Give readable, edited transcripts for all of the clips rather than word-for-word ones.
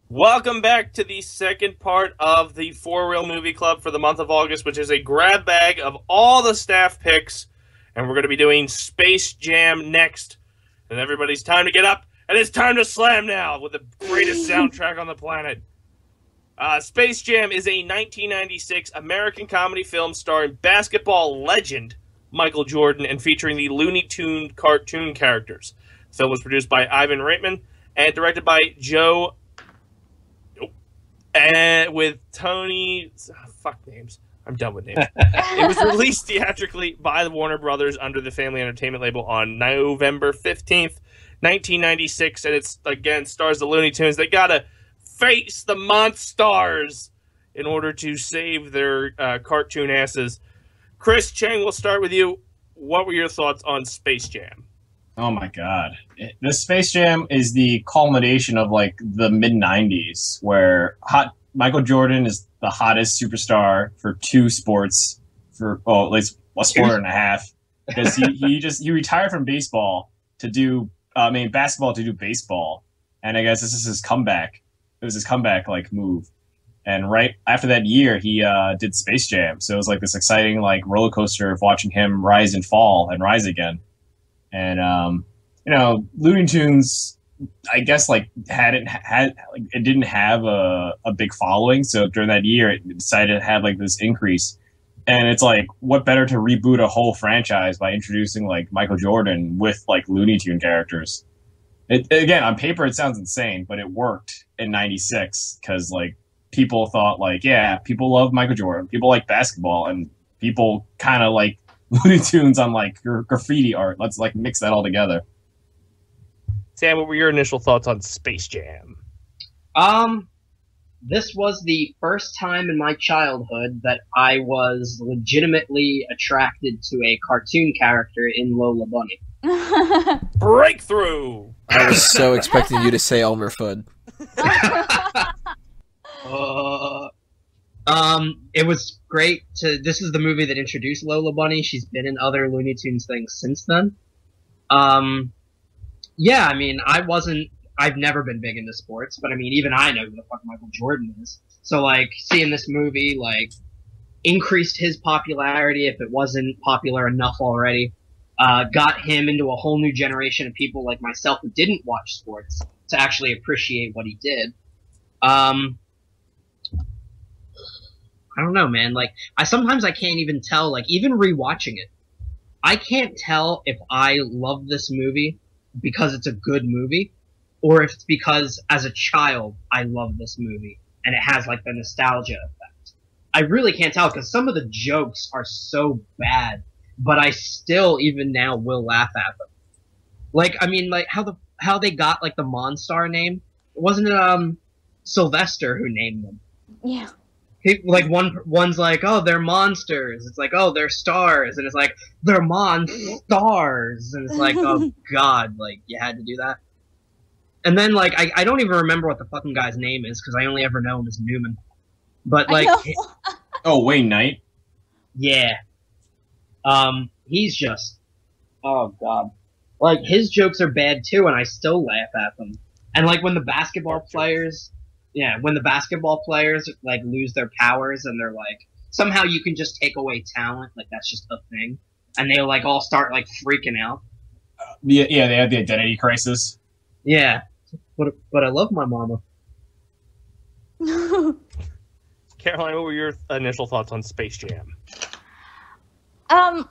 Welcome back to the second part of the For Real Movie Club for the month of August, which is a grab bag of all the staff picks. And we're going to be doing Space Jam next. And everybody's time to get up, and it's time to slam now with the greatest soundtrack on the planet. Space Jam is a 1996 American comedy film starring basketball legend Michael Jordan and featuring the Looney Tune cartoon characters. The film was produced by Ivan Reitman and directed by Joe... And with Tony... fuck names. I'm done with names. It was released theatrically by the Warner Brothers under the Family Entertainment label on November 15th, 1996. And it's, again, stars the Looney Tunes. They gotta face the Monstars in order to save their cartoon asses. Chris, Cheng, we'll start with you. What were your thoughts on Space Jam? Oh my god. This Space Jam is the culmination of like the mid-90s where Michael Jordan is the hottest superstar for two sports for at least a sport and a half because he retired from baseball to do basketball to do baseball, and I guess this is his comeback. It was his comeback like move. And right after that year he did Space Jam. So it was like this exciting like roller coaster of watching him rise and fall and rise again. And Looney Tunes, I guess, like it didn't have a big following. So during that year, it decided to have like this increase. And it's like, what better to reboot a whole franchise by introducing like Michael Jordan with like Looney Tune characters? Again, on paper, it sounds insane, but it worked in '96 because like people thought like, yeah, people love Michael Jordan, people like basketball, and people kind of like Looney Tunes on like graffiti art. Let's like mix that all together. Sam, what were your initial thoughts on Space Jam? This was the first time in my childhood that I was legitimately attracted to a cartoon character in Lola Bunny. Breakthrough! I was so expecting you to say Elmer Fudd. It was great this is the movie that introduced Lola Bunny. She's been in other Looney Tunes things since then. Yeah, I mean, I've never been big into sports, but I mean, even I know who the fuck Michael Jordan is. So like, seeing this movie, like, increased his popularity if it wasn't popular enough already. Got him into a whole new generation of people like myself who didn't watch sports to actually appreciate what he did. I don't know, man. Like, sometimes I can't even tell, like, even rewatching it, I can't tell if I love this movie because it's a good movie, or if it's because, as a child, I love this movie, and it has, like, the nostalgia effect. I really can't tell, because some of the jokes are so bad, but I still, even now, will laugh at them. Like, I mean, like, how they got, like, the Monstar name? Wasn't it, Sylvester who named them? Yeah. Like one's like, oh, they're monsters. It's like, oh, they're stars, and it's like, they're monstars, and it's like, oh god, like you had to do that. And then like I don't even remember what the fucking guy's name is because I only ever know him as Newman. But like, oh, Wayne Knight. Yeah, he's just, oh god, like his jokes are bad too, and I still laugh at them. And like when the basketball players. Yeah, when the basketball players, like, lose their powers and they're like, somehow you can just take away talent, like, that's just a thing. And they, like, all start, like, freaking out. Yeah, they had the identity crisis. Yeah. But I love my mama. Caroline, what were your initial thoughts on Space Jam? I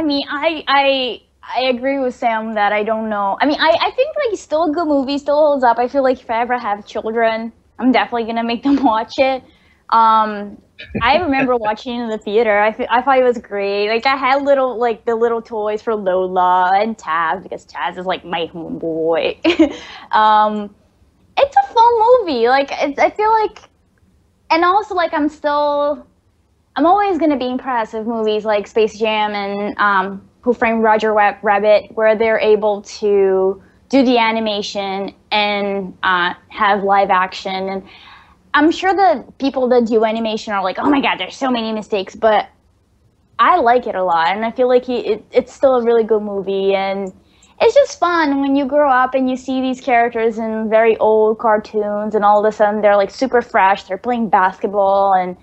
mean, I agree with Sam that I don't know. I mean, I think, like, it's still a good movie, still holds up. I feel like if I ever have children, I'm definitely gonna make them watch it. I remember watching it in the theater. I thought it was great. Like, I had the little toys for Lola and Taz, because Taz is, like, my homeboy. It's a fun movie. Like, I feel like, and also, like, I'm always gonna be impressed with movies like Space Jam and, Who Framed Roger Rabbit, where they're able to do the animation and have live action. And I'm sure the people that do animation are like, oh my god, there's so many mistakes, but I like it a lot, and I feel like it's still a really good movie, and it's just fun when you grow up and you see these characters in very old cartoons, and all of a sudden they're like super fresh. They're playing basketball, and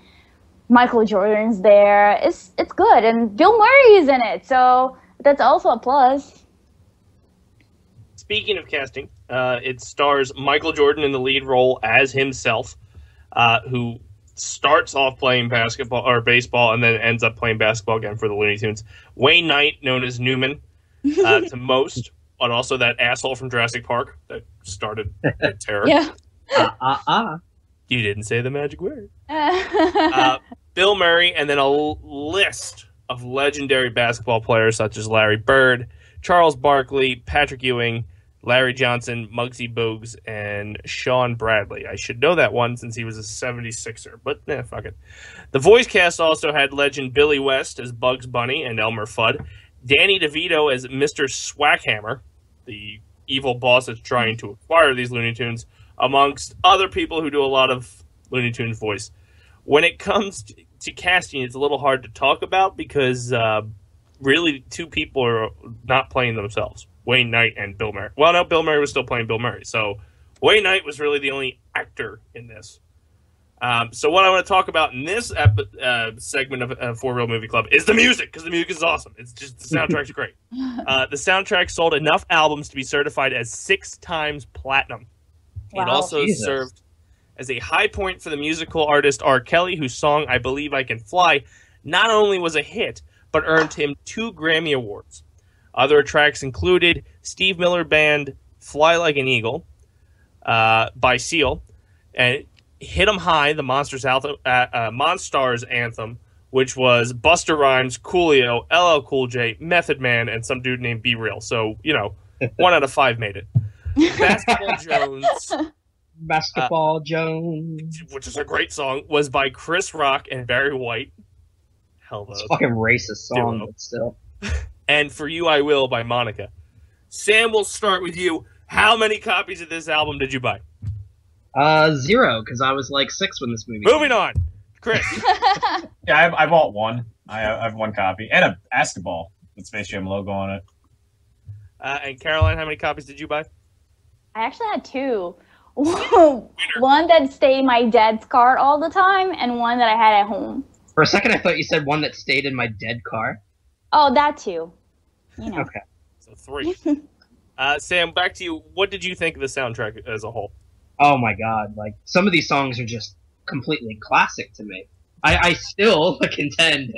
Michael Jordan's there. It's good, and Bill Murray is in it, so that's also a plus. Speaking of casting, it stars Michael Jordan in the lead role as himself, who starts off playing basketball or baseball and then ends up playing basketball again for the Looney Tunes. Wayne Knight, known as Newman to most, but also that asshole from Jurassic Park that started the terror. Yeah. You didn't say the magic word. Bill Murray, and then a list of legendary basketball players such as Larry Bird, Charles Barkley, Patrick Ewing, Larry Johnson, Muggsy Bogues, and Sean Bradley. I should know that one since he was a 76er, but fuck it. The voice cast also had legend Billy West as Bugs Bunny and Elmer Fudd, Danny DeVito as Mr. Swackhammer, the evil boss that's trying to acquire these Looney Tunes, amongst other people who do a lot of Looney Tunes voice. When it comes to casting, it's a little hard to talk about because really two people are not playing themselves. Wayne Knight and Bill Murray. Well, no, Bill Murray was still playing Bill Murray. So Wayne Knight was really the only actor in this. So what I want to talk about in this segment of For Real Movie Club is the music, because the music is awesome. It's just, the soundtrack's great. The soundtrack sold enough albums to be certified as 6 times platinum. Wow. It also served as a high point for the musical artist R. Kelly, whose song I Believe I Can Fly not only was a hit, but earned him 2 Grammy Awards. Other tracks included Steve Miller Band Fly Like an Eagle by Seal, and Hit 'Em High, the Monstars anthem, which was Busta Rhymes, Coolio, LL Cool J, Method Man, and some dude named B Real. So, 1 out of 5 made it. Basketball Jones, which is a great song, was by Chris Rock and Barry White. Hell, it's a fucking racist song, but still. And For You I Will by Monica. Sam, we'll start with you. How many copies of this album did you buy? 0, because I was like 6 when this movie Moving on. Chris. Yeah, I bought one. I have 1 copy. And a basketball with Space Jam logo on it. And Caroline, how many copies did you buy? I actually had 2. One that stayed in my dad's car all the time, and one that I had at home. For a second, I thought you said one that stayed in my dead car. Oh, that too. Okay. So 3. Sam, back to you. What did you think of the soundtrack as a whole? Oh my god, like, some of these songs are just completely classic to me. I still contend,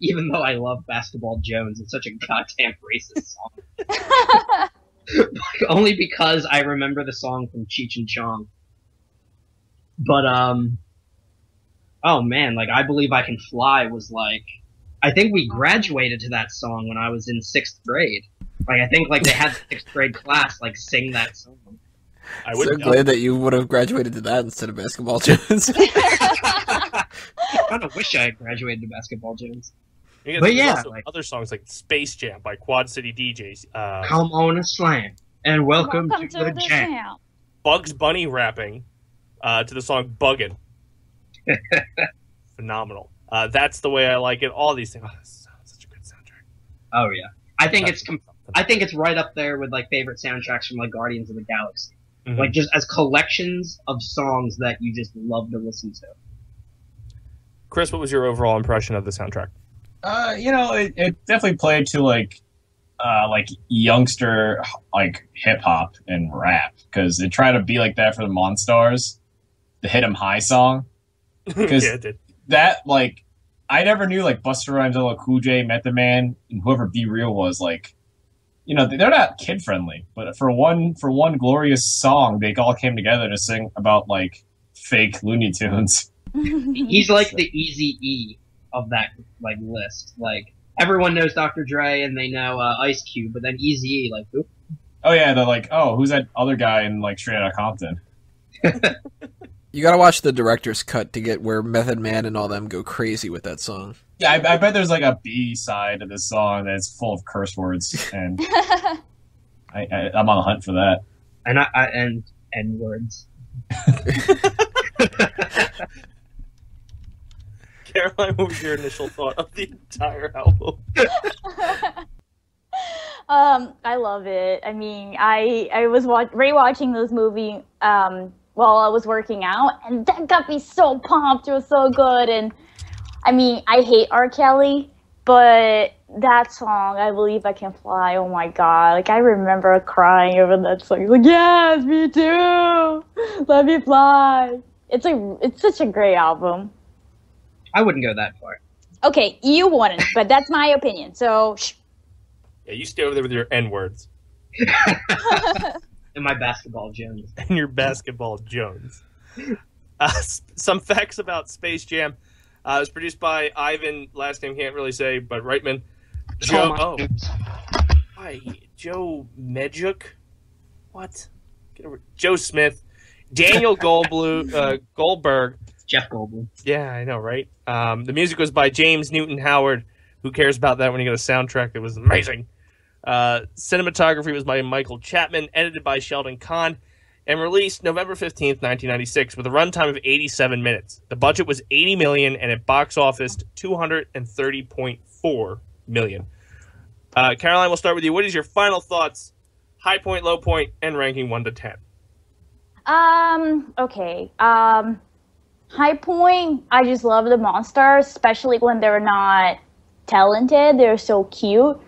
even though I love Basketball Jones, it's such a goddamn racist song. Only because I remember the song from Cheech and Chong. But, oh man, like, I Believe I Can Fly was like, I think we graduated to that song when I was in 6th grade. Like, I think, like, they had the 6th grade class, like, sing that song. I'm so glad that you would have graduated to that instead of Basketball Jones. I kind of wish I had graduated to Basketball Jones. But yeah, like, other songs like Space Jam by Quad City DJs. Come on a Slam, and welcome to the jam. Bugs Bunny rapping to the song Buggin'. Phenomenal. That's the way I like it. All these things. Oh, this is such a good soundtrack. Oh yeah, I think it's right up there with like favorite soundtracks from like Guardians of the Galaxy. Mm-hmm. Like just as collections of songs that you just love to listen to. Chris, what was your overall impression of the soundtrack? It definitely played to like youngster like hip hop and rap, because it tried to be like that for the Monstars, the Hit 'Em High song. Because yeah, it did. That, like, I never knew like Busta Rhymes, LL Cool J, Method Man, and whoever B Real was, like, they're not kid friendly, but for one glorious song, they all came together to sing about like fake Looney Tunes. He's like the Eazy-E of that like list. Like, everyone knows Dr. Dre and they know Ice Cube, but then Eazy-E, like, who? Oh yeah, they're like, oh, who's that other guy in like Straight Outta Compton? You gotta watch the director's cut to get where Method Man and all them go crazy with that song. Yeah, I bet there's like a B side of this song that's full of curse words, and I'm on the hunt for that. And N words. Caroline, what was your initial thought of the entire album? I love it. I mean, I was rewatching this movie while I was working out, and that got me so pumped. It was so good, and I mean, I hate R. Kelly, but that song, I Believe I Can Fly, oh my god. Like, I remember crying over that song. Like, yes, me too! Let me fly! It's such a great album. I wouldn't go that far. Okay, you wouldn't, but that's my opinion, so shh. Yeah, you stay over there with your N-words. And my basketball Jones. And your basketball Jones. Some facts about Space Jam. It was produced by Ivan, last name can't really say, but Reitman. Joe Medjuk? What? Joe Smith. Daniel Goldberg. Jeff Goldblum. Yeah, I know, right? The music was by James Newton Howard. Who cares about that when you get a soundtrack that was amazing? Cinematography was by Michael Chapman, edited by Sheldon Kahn, and released November 15th, 1996, with a runtime of 87 minutes. The budget was $80 million, and it box officed $230.4 million. Caroline, we'll start with you. What is your final thoughts, high point, low point, and ranking 1 to 10? Okay. High point, I just love the monsters, especially when they're not talented. They're so cute.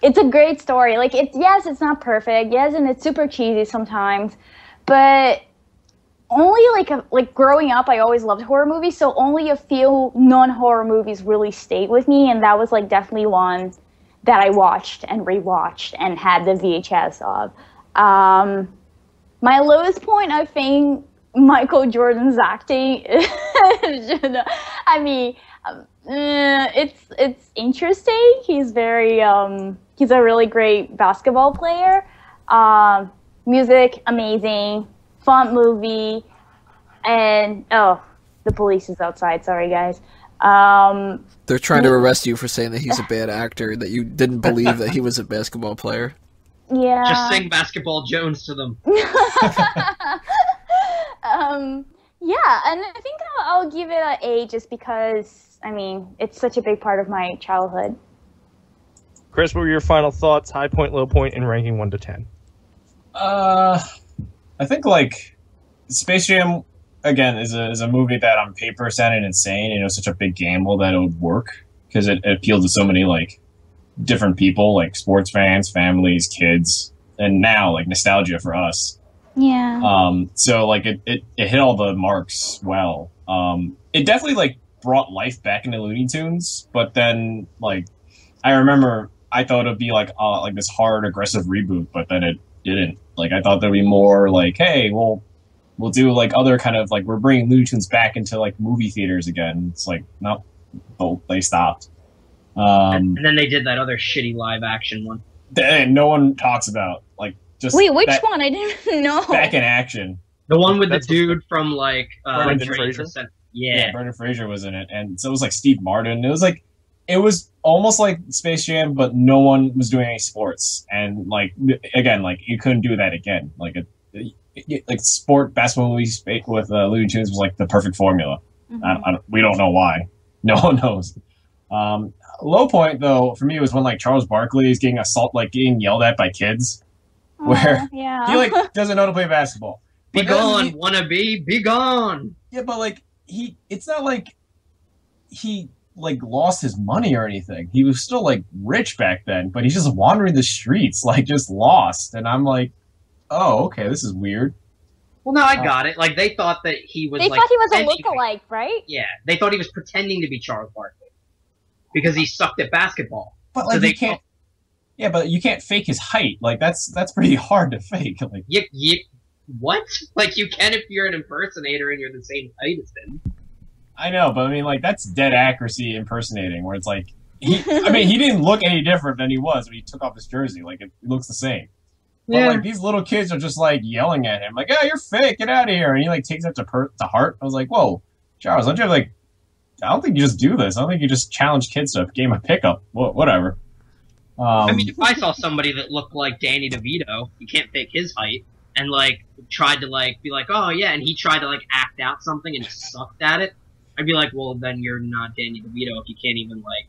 It's a great story. Like, it's not perfect. Yes, and it's super cheesy sometimes, but only like growing up, I always loved horror movies. So only a few non-horror movies really stayed with me, and that was like definitely one that I watched and rewatched and had the VHS of. My lowest point, I think, Michael Jordan's acting. I mean, it's interesting. He's very he's a really great basketball player. Music amazing, fun movie, and the police is outside. Sorry guys. They're trying to arrest you for saying that he's a bad actor, that you didn't believe that he was a basketball player. Yeah. Just sing Basketball Jones to them. Yeah, and I think I'll give it an A just because, I mean, it's such a big part of my childhood. Chris, what were your final thoughts, high point, low point, and ranking 1 to 10? I think, like, Space Jam, again, is a movie that on paper sounded insane, and it was such a big gamble that it would work, because it appealed to so many, like, different people, like sports fans, families, kids, and now, like, nostalgia for us. Yeah. So like it hit all the marks well. It definitely like brought life back into Looney Tunes, but then like I remember I thought it'd be like this hard aggressive reboot, but then it didn't. Like I thought there'd be more like, hey, we'll do like other kind of like we're bringing Looney Tunes back into like movie theaters again. It's like no, they stopped. And then they did that other shitty live action one that no one talks about. Like. Just wait, which one? I didn't know. Back in action. The one with the dude from like Brendan Fraser. Yeah, Brendan Fraser was in it, and so it was like Steve Martin. It was almost like Space Jam, but no one was doing any sports, and like again, like you couldn't do that again. Like sport basketball movies with Looney Tunes was like the perfect formula. Mm-hmm. We don't know why. No one knows. Low point though for me was when like Charles Barkley is getting yelled at by kids. Where he like doesn't know to play basketball. Be gone, wannabe, be gone. Yeah, but like it's not like he like lost his money or anything. He was still like rich back then, but he's just wandering the streets, like just lost. And I'm like, oh, okay, this is weird. Well, no, I got it. Like they thought that he was. They like, thought he was a lookalike, right? Yeah, they thought he was pretending to be Charles Barkley because he sucked at basketball. But like so they can't. Yeah, but you can't fake his height. Like that's pretty hard to fake. Like what? Like you can if you're an impersonator and you're the same height as him. I know, but I mean, like that's dead accuracy impersonating. Where it's like, he didn't look any different than he was when he took off his jersey. Like it looks the same. But like these little kids are just like yelling at him, like, "Oh, you're fake! Get out of here!" And he like takes it to heart. I was like, "Whoa, Charles, don't you have like? I don't think you just do this. I don't think you just challenge kids to a game of pickup. Whatever." I mean, if I saw somebody that looked like Danny DeVito, you can't fake his height, and like tried to like be like, oh yeah, and he tried to like act out something and sucked at it, I'd be like, well, then you're not Danny DeVito if you can't even like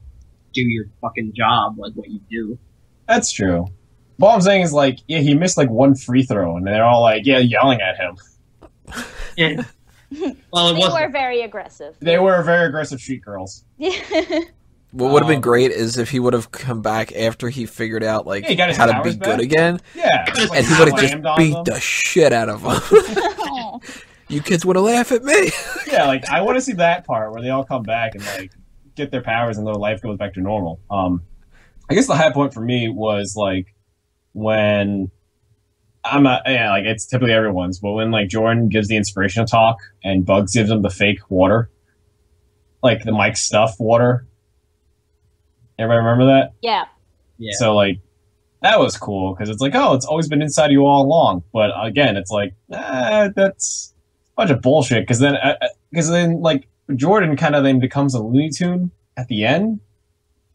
do your fucking job like what you do. That's true. But all I'm saying is, like, yeah, he missed, like, one free throw, and they're all, like, yeah, yelling at him. Yeah. Well, They were very aggressive. They were very aggressive street girls. What would have been great is if he would have come back after he figured out like Yeah, he got his how to powers be back. good again, Yeah. Just, like, and he would have slammed just on beat them. the shit out of him. You kids want to laugh at me? Yeah, like, I want to see that part where they all come back and, like, get their powers and their life goes back to normal. I guess the high point for me was, like, when... I'm not... Yeah, like, it's typically everyone's, but when, like, Jordan gives the inspirational talk and Bugs gives him the fake water, like, the Mike Stuff water. Everybody remember that? Yeah. Yeah. So, like, that was cool, because it's like, oh, it's always been inside you all along. But, again, it's like, that's a bunch of bullshit, because then, like, Jordan kind of then becomes a Looney Tune at the end,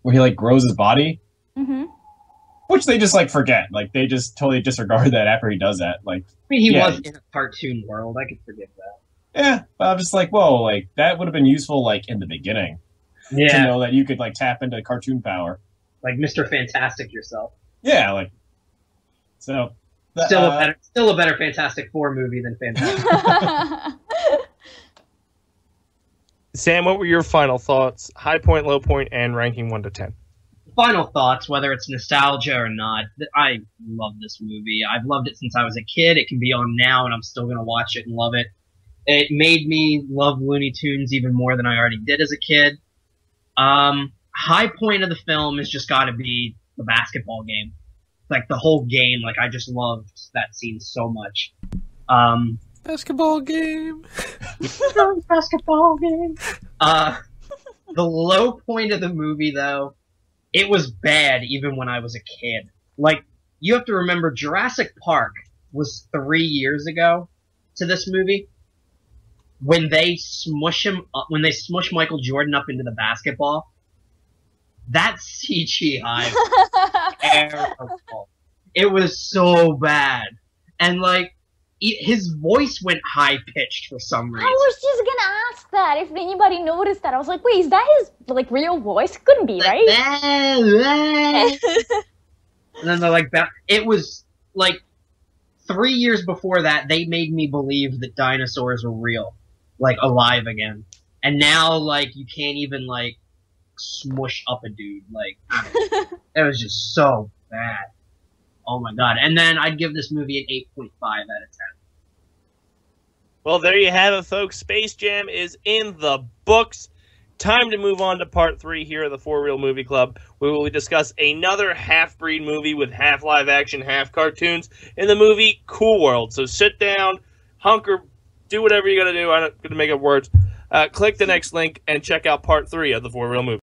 where he, like, grows his body, Mm-hmm. which they just, like, forget. Like, they just totally disregard that after he does that. Like, I mean, he yeah. was in a cartoon world. I could forgive that. yeah, but I'm just like, whoa, like, that would have been useful, like, in the beginning, to Yeah, know that you could, like, tap into cartoon power. like Mr. Fantastic yourself. Yeah, like, so... Still a better Fantastic Four movie than Fantastic. Sam, what were your final thoughts? High point, low point, and ranking 1 to 10. Final thoughts, whether it's nostalgia or not. I love this movie. I've loved it since I was a kid. It can be on now, and I'm still gonna watch it and love it. It made me love Looney Tunes even more than I already did as a kid. High point of the film has just got to be the basketball game. Like the whole game. Like I just loved that scene so much. Basketball game. Basketball game. The low point of the movie, though, it was bad even when I was a kid. Like, you have to remember, Jurassic Park was 3 years ago to this movie. When they smush Michael Jordan up into the basketball, that CGI was terrible. It was so bad. And, like, his voice went high-pitched for some reason. I was just gonna ask that if anybody noticed that. I was like, wait, is that his like real voice? Couldn't be, right? And then they're like, it was like 3 years before that, they made me believe that dinosaurs were real, like alive again. And now, like, you can't even like smush up a dude. Like, it was just so bad. Oh my god. And then I'd give this movie an 8.5 out of 10. Well, there you have it, folks. Space Jam is in the books. Time to move on to part 3 here of the For Real Movie Club. We will discuss another half-breed movie with half live action, half cartoons in the movie Cool World. So sit down, hunker, do whatever you gotta do. I'm not gonna make up words. Click the next link and check out part 3 of the For Real Movie.